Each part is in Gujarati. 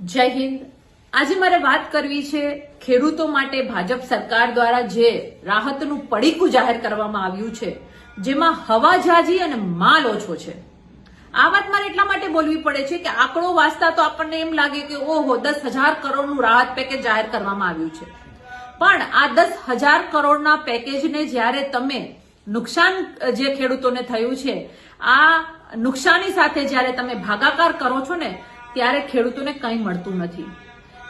જય હિન્દ। આજે મારે વાત કરવી છે ખેડૂતો માટે ભાજપ સરકાર દ્વારા જે રાહતનું પડીકું જાહેર કરવામાં આવ્યું છે, જેમાં હવા ઝાઝી અને માલ ઓછો છે। આ વાત મારે એટલા માટે બોલવી પડે છે કે આંકડો વાંચતા તો આપણને એમ લાગે કે ઓહો 10,000 કરોડનું રાહત પેકેજ જાહેર કરવામાં આવ્યું છે, પણ આ 10,000 કરોડના પેકેજને જ્યારે તમે નુકસાન જે ખેડૂતોને થયું છે આ નુકસાની સાથે જ્યારે તમે ભાગાકાર કરો છો ને ત્યારે ખેડૂતોને કંઈ મળતું નથી।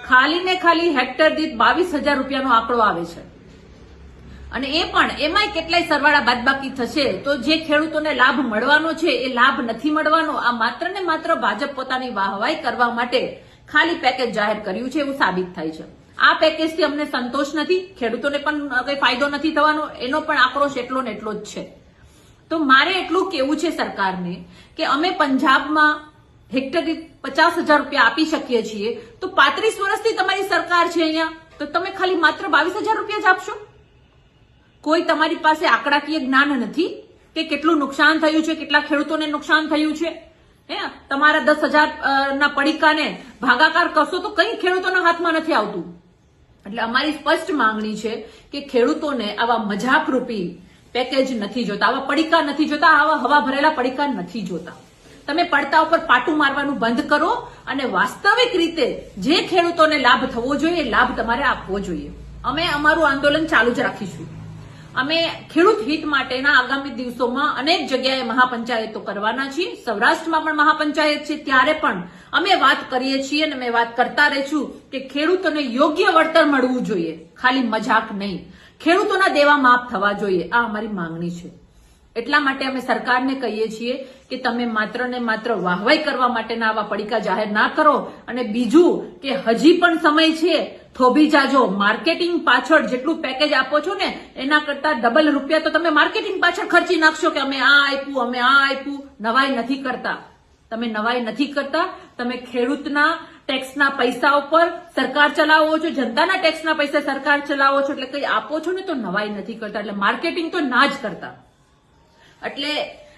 ખાલી ને ખાલી હેક્ટર દીઠ 22,000 રૂપિયાનો આંકડો આવે છે, અને એ પણ એમાંય કેટલાય સરવાળા બાદબાકી થશે તો જે ખેડૂતોને લાભ મળવાનો છે એ લાભ નથી મળવાનો। આ માત્ર ને માત્ર ભાજપ પોતાની વાહવાઈ કરવા માટે ખાલી પેકેજ જાહેર કર્યું છે એવું સાબિત થાય છે। આ પેકેજથી અમને સંતોષ નથી, ખેડૂતોને પણ કઈ ફાયદો નથી થવાનો, એનો પણ આંકડો એટલો ને એટલો જ છે। તો મારે એટલું કેવું છે સરકારને કે અમે પંજાબમાં હેક્ટર દીઠ 50,000 રૂપિયા આપી શકીએ છીએ, તો 35 વર્ષથી તમારી સરકાર છે અહીંયા, તો તમે ખાલી માત્ર 22,000 રૂપિયા જ આપશો? કોઈ તમારી પાસે આંકડાકીય જ્ઞાન નથી કે કેટલું નુકસાન થયું છે, કેટલા ખેડૂતોને નુકસાન થયું છે? તમારા 10,000 ના પડીકાને ભાગાકાર કરશો તો કઈ ખેડૂતોના હાથમાં નથી આવતું। એટલે અમારી સ્પષ્ટ માંગણી છે કે ખેડૂતોને આવા મજાક રૂપી પેકેજ નથી જોતા, આવા પડીકા નથી જોતા, આવા હવા ભરેલા પડીકા નથી જોતા। તમે પડતા ઉપર પાટું મારવાનું બંધ કરો અને વાસ્તવિક રીતે જે ખેડૂતોને લાભ થવો જોઈએ એ લાભ તમારે આપવો જોઈએ। અમે અમારું આંદોલન ચાલુ જ રાખીશું। અમે ખેડૂત હિત માટેના આગામી દિવસોમાં અનેક જગ્યાએ મહાપંચાયતો કરવાના છીએ। સૌરાષ્ટ્રમાં પણ મહાપંચાયત છે, ત્યારે પણ અમે વાત કરીએ છીએ અને અમે વાત કરતા રહીશું કે ખેડૂતોને યોગ્ય વળતર મળવું જોઈએ, ખાલી મજાક નહીં। ખેડૂતોના દેવા માફ થવા જોઈએ, આ અમારી માંગણી છે। એટલા માટે અમે સરકારને કહીએ છીએ કે તમે માત્ર ને માત્ર વાહવાઈ કરવા માટેના આવા પડીકા જાહેર ના કરો, અને બીજું કે હજી પણ સમય છે, થોભી જાજો। માર્કેટિંગ પાછળ જેટલું પેકેજ આપો છો ને એના કરતા ડબલ રૂપિયા તો તમે માર્કેટિંગ પાછળ ખર્ચી નાખશો કે અમે આ આપ્યું, અમે આ આપ્યું। નવાઈ નથી કરતા, તમે નવાઈ નથી કરતા, તમે ખેડૂતના ટેક્સના પૈસા ઉપર સરકાર ચલાવો છો, જનતાના ટેક્સના પૈસા સરકાર ચલાવો છો, એટલે કઈ આપો છો ને તો નવાઈ નથી કરતા, એટલે માર્કેટિંગ તો ના જ કરતા। એટલે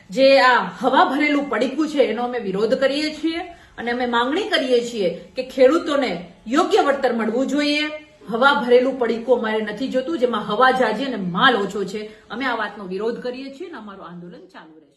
જે આ હવા ભરેલું પડીકું છે એનો અમે વિરોધ કરીએ છીએ અને અમે માંગણી કરીએ છીએ કે ખેડૂતોને યોગ્ય વળતર મળવું જોઈએ। હવા ભરેલું પડીકું અમારે નથી જોતું જેમાં હવા ઝાઝી અને માલ ઓછો છે। અમે આ વાતનો વિરોધ કરીએ છીએ અને અમારું આંદોલન ચાલુ રહેશે।